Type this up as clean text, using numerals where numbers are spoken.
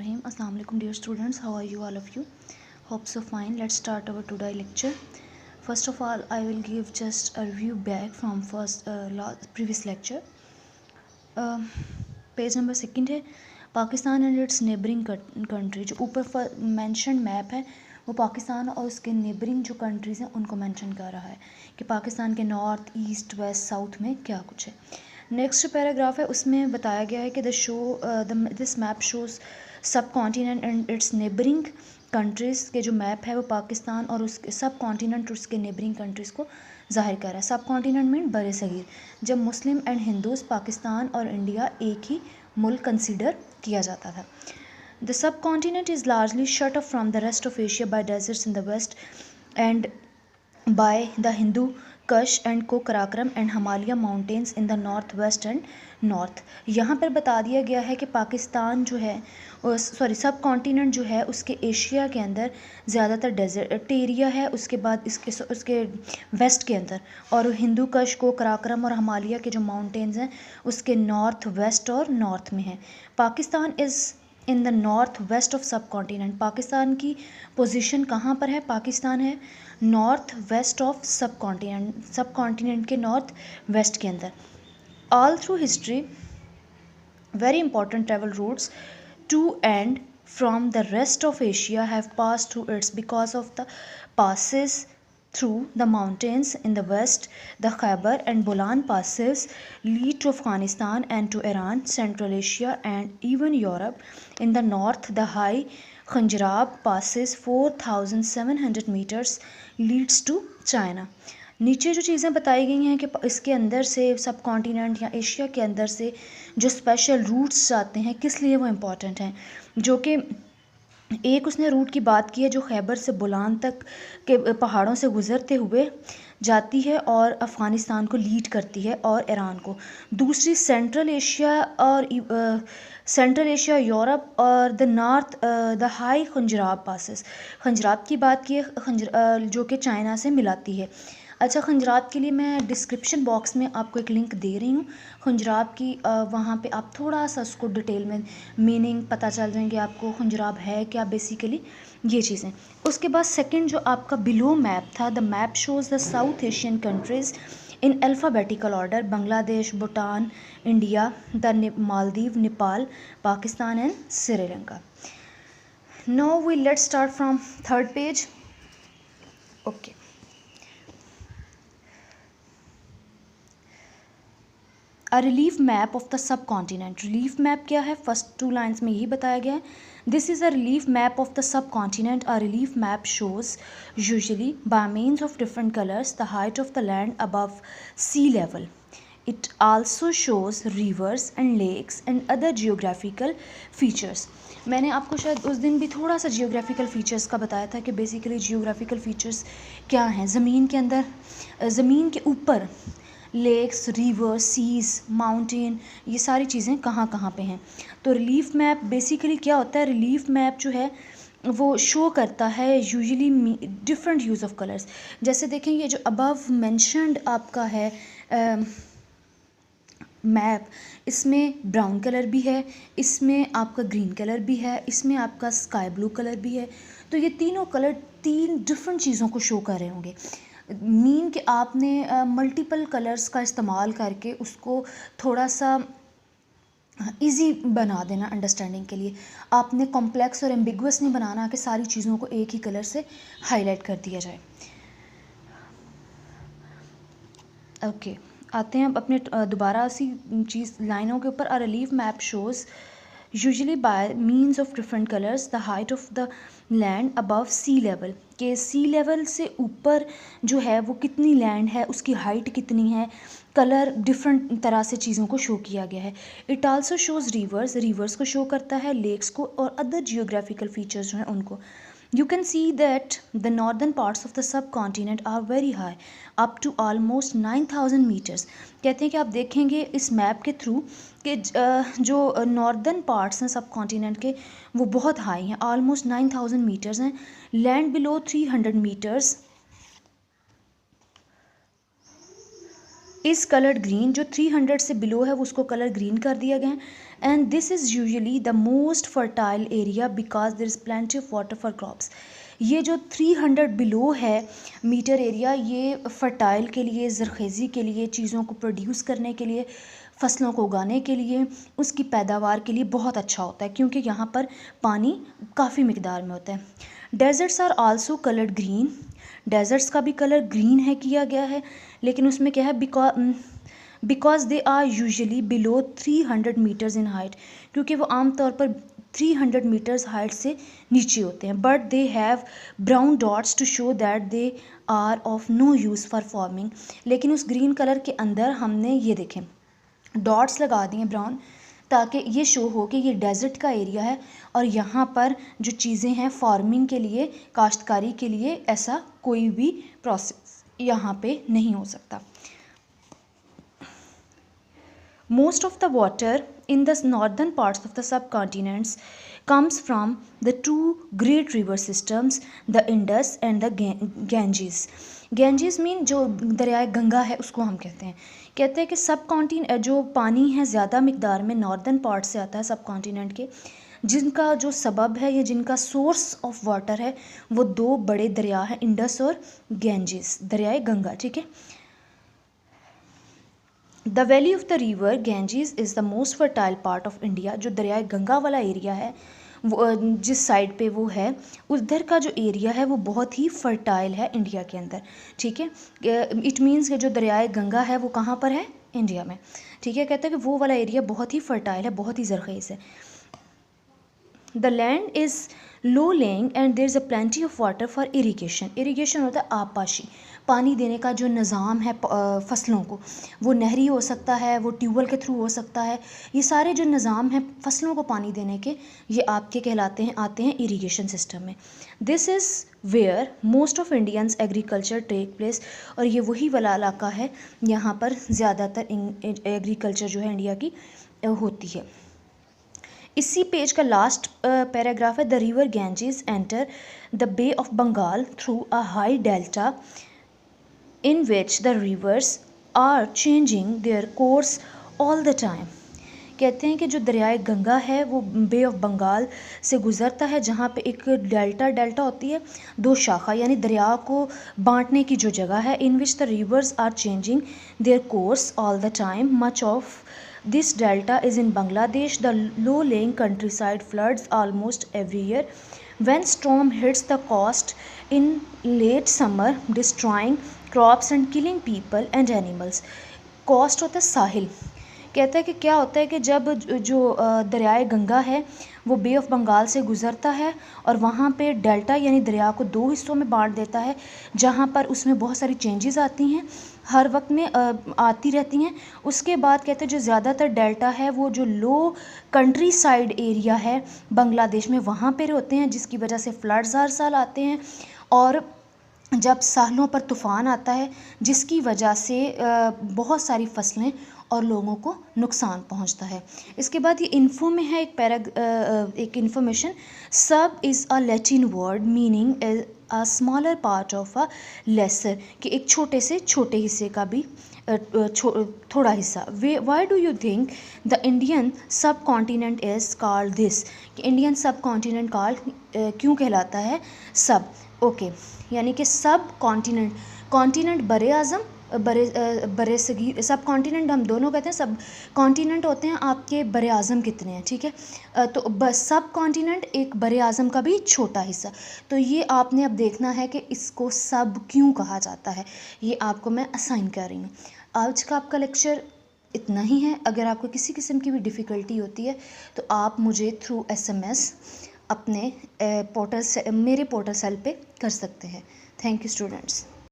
Bismillahirrahmanirrahim. Assalamu alaikum dear students. How are you all of you? Hope so fine. Let's start our today lecture. First of all, I will give just a review back from previous lecture. Page number second है Pakistan and its neighbouring country. जो ऊपर mention map है वो पाकिस्तान और उसके neighbouring जो countries हैं उनको मेंशन कर रहा है कि पाकिस्तान के नॉर्थ ईस्ट वेस्ट साउथ में क्या कुछ है. नेक्स्ट पैराग्राफ है उसमें बताया गया है कि दिस मैप शोज सब continent and its neighbouring countries के जो मैप है वो पाकिस्तान और उसके सब कॉन्टिनेंट और उसके नेबरिंग कंट्रीज़ को ज़ाहिर कर रहा है. सब कॉन्टिनेंट मीन बर सग़ीर, जब मुस्लिम एंड हिंदूज़ पाकिस्तान और इंडिया एक ही मुल्क कंसीडर किया जाता था. The subcontinent is largely shut off from the rest of Asia by deserts in the west and by the Hindu Kush and Karakoram and Himalaya mountains in the north west and north. यहाँ पर बता दिया गया है कि पाकिस्तान जो है सब कॉन्टिनेंट जो है उसके एशिया के अंदर ज़्यादातर डेजर्ट एरिया है, उसके बाद उसके वेस्ट के अंदर, और हिंदू कश को कराक्रम और हिमालय के जो माउंटेन्स हैं उसके नॉर्थ वेस्ट और नॉर्थ में है. Pakistan is in the north waste of सब कॉन्टिनेंट. पाकिस्तान की पोजीशन कहाँ पर है? पाकिस्तान है नॉर्थ वेस्ट ऑफ सब कॉन्टिनेंट के नॉर्थ वेस्ट के अंदर. All through history very important travel routes to and from the rest of Asia have passed through it because of the passes through the mountains in the west. The Khyber and Bolan passes lead to Afghanistan and to Iran, Central Asia and even Europe. In the north, the high Khanjarab passes 4,700 meters leads to China. नीचे जो चीज़ें बताई गई हैं कि इसके अंदर से सब कॉन्टिनेंट या एशिया के अंदर से जो स्पेशल रूट्स जाते हैं किस लिए वो इम्पॉर्टेंट हैं, जो कि एक उसने रूट की बात की है जो खैबर से बोलान तक के पहाड़ों से गुज़रते हुए जाती है और अफ़गानिस्तान को लीड करती है और ईरान को. दूसरी सेंट्रल एशिया यूरोप और the north the high Khunjerab passes. Khunjerab की बात की है जो कि चाइना से मिलाती है. अच्छा, खंजराब के लिए मैं डिस्क्रिप्शन बॉक्स में आपको एक लिंक दे रही हूँ खंजराब की. वहाँ पे आप थोड़ा सा उसको डिटेल में मीनिंग पता चल जाएंगे आपको खंजराब है क्या, बेसिकली ये चीज़ें. उसके बाद सेकंड जो आपका बिलो मैप था, the map shows the South Asian countries in alphabetical order. Bangladesh, Bhutan, India, the Maldives, Nepal, Pakistan and Sri Lanka. Now we let's start from third page. Okay, a relief map of the subcontinent. Relief map क्या है? First 2 lines में यही बताया गया है. This is a relief map of the subcontinent. A relief map shows usually by means of different colours the height of the land above sea level. It also shows rivers and lakes and other geographical features. मैंने आपको शायद उस दिन भी थोड़ा सा geographical features का बताया था कि बेसिकली जियोग्राफिकल फ़ीचर्स क्या हैं. ज़मीन के अंदर, ज़मीन के ऊपर लेक्स, रिवर, सीज़, माउंटेन, ये सारी चीज़ें कहाँ कहाँ पे हैं. तो रिलीफ मैप बेसिकली क्या होता है? रिलीफ मैप जो है वो शो करता है usually different use of colours. जैसे देखें ये जो अबव मेंशन्ड आपका है मैप, इसमें ब्राउन कलर भी है, इसमें आपका ग्रीन कलर भी है, इसमें आपका स्काई ब्लू कलर भी है. तो ये तीनों कलर 3 डिफरेंट चीज़ों को शो कर रहे होंगे. मीन कि आपने मल्टीपल कलर्स का इस्तेमाल करके उसको थोड़ा सा इजी बना देना अंडरस्टैंडिंग के लिए. आपने कॉम्प्लेक्स और एम्बिगुअस नहीं बनाना कि सारी चीज़ों को एक ही कलर से हाईलाइट कर दिया जाए. ओके, आते हैं अब अपने दोबारा उसी चीज़ लाइनों के ऊपर. A relief map shows usually by means of different colours the height of the land above sea level. के सी लेवल से ऊपर जो है वो कितनी लैंड है, उसकी हाइट कितनी है, कलर डिफरेंट तरह से चीज़ों को शो किया गया है. इट आल्सो शोज़ रिवर्स को शो करता है, लेक्स को और अदर जियोग्राफिकल फीचर्स जो हैं उनको. You can see that the northern parts of the subcontinent are very high, up to almost 9,000 meters. कहते हैं कि आप देखेंगे इस मैप के थ्रू कि जो नॉर्दर्न पार्ट्स हैं सब कॉन्टिनेंट के वो बहुत हाई हैं, ऑलमोस्ट 9,000 मीटर्स हैं. Land below 300 metres is coloured green. जो 300 से बिलो है वो उसको कलर ग्रीन कर दिया गया है. and this is usually the most fertile area because there is plenty of water for crops. ये जो 300 बिलो है मीटर एरिया, ये फर्टाइल के लिए, ज़रखेज़ी के लिए, चीज़ों को प्रोड्यूस करने के लिए, फसलों को उगाने के लिए, उसकी पैदावार के लिए बहुत अच्छा होता है क्योंकि यहाँ पर पानी काफ़ी मिकदार में होता है. Deserts are also coloured green. Deserts का भी कलर ग्रीन है किया गया है, लेकिन उसमें क्या है, because they are usually below 300 metres in height, क्योंकि वो आमतौर पर 300 मीटर्स हाइट से नीचे होते हैं. But they have brown dots to show that they are of no use for farming. लेकिन उस ग्रीन कलर के अंदर हमने ये देखें डॉट्स लगा दिए ब्राउन, ताकि ये शो हो कि ये डेजर्ट का एरिया है और यहाँ पर जो चीज़ें हैं फार्मिंग के लिए, काश्तकारी के लिए, ऐसा कोई भी प्रोसेस यहाँ पे नहीं हो सकता. Most of the water in the northern parts of the subcontinents comes from the two great river systems, the Indus and the Ganges. Ganges mean जो दरियाए गंगा है उसको हम कहते हैं कि सब कॉन्टिनेंट जो पानी है ज़्यादा मिकदार में नॉर्दर्न पार्ट से आता है सब कॉन्टिनेंट के, जिनका जो सबब है या जिनका सोर्स ऑफ वाटर है वो दो बड़े दरिया हैं, इंडस और गैंजेस, दरियाए गंगा. ठीक है. The valley of the river Ganges is the most fertile part of India. जो दरियाए गंगा वाला एरिया है वो जिस साइड पे वो है, उधर का जो एरिया है वो बहुत ही फर्टाइल है इंडिया के अंदर. ठीक है. इट मीन्स कि जो दरियाए गंगा है वो कहाँ पर है, इंडिया में. ठीक है. कहते हैं कि वो वाला एरिया बहुत ही फर्टाइल है, बहुत ही ज़रख़ीज़ है. The land is low lying and there is a plenty of water for irrigation. Irrigation होता है आबपाशी, पानी देने का जो निज़ाम है फसलों को, वो नहरी हो सकता है, वो ट्यूबवेल के थ्रू हो सकता है. ये सारे जो निज़ाम हैं फसलों को पानी देने के, ये आपके कहलाते हैं, आते हैं इरीगेशन सिस्टम में. This is where most of Indians agriculture take place. और ये वही वाला इलाका है यहाँ पर ज़्यादातर एग्रीकल्चर जो है इंडिया की होती है. इसी पेज का लास्ट पैराग्राफ है. The river Ganges enter the Bay of Bengal through a high delta in which the rivers are changing their course all the time. कहते हैं कि जो दरियाए गंगा है वो बे ऑफ बंगाल से गुज़रता है, जहाँ पे एक डेल्टा होती है, दो शाखा, यानी दरिया को बांटने की जो जगह है. In which the rivers are changing their course all the time. Much of this delta is in Bangladesh. The low lying countryside floods almost every year. When storm hits the coast in late summer, destroying crops and killing people and animals. Coast होता है साहिल. कहता है कि क्या होता है कि जब जो दरियाए गंगा है वो बे ऑफ बंगाल से गुज़रता है और वहाँ पे डेल्टा यानी दरिया को दो हिस्सों में बांट देता है, जहाँ पर उसमें बहुत सारी चेंजेस आती हैं, हर वक्त में आती रहती हैं. उसके बाद कहते हैं जो ज़्यादातर डेल्टा है वो जो लो कंट्री साइड एरिया है बांग्लादेश में वहाँ पर होते हैं, जिसकी वजह से फ्लड्स हर साल आते हैं और जब सालों पर तूफ़ान आता है जिसकी वजह से बहुत सारी फसलें और लोगों को नुकसान पहुंचता है. इसके बाद ये इन्फो में है एक इन्फॉर्मेशन. सब is a Latin word meaning a smaller part of a lesser, कि एक छोटे से छोटे हिस्से का भी थोड़ा हिस्सा. Why do you think the Indian सब कॉन्टिनेंट इज़ कॉल्ड दिस, कि इंडियन सब कॉन्टिनेंट कॉल्ड क्यों कहलाता है सब. ओके. यानी कि सब कॉन्टिनेंट बरे आज़म, बरे सगीर, सब कॉन्टिनेंट हम दोनों कहते हैं. सब कॉन्टिनेंट होते हैं आपके, बरे आज़म कितने हैं. ठीक है. तो बस सब कॉन्टिनेंट एक बरे आज़म का भी छोटा हिस्सा. तो ये आपने अब देखना है कि इसको सब क्यों कहा जाता है, ये आपको मैं असाइन कर रही हूँ. आज का आपका लेक्चर इतना ही है. अगर आपको किसी किस्म की भी डिफ़िकल्टी होती है तो आप मुझे थ्रू SMS अपने मेरे पोर्टल सेल पे कर सकते हैं. Thank you students.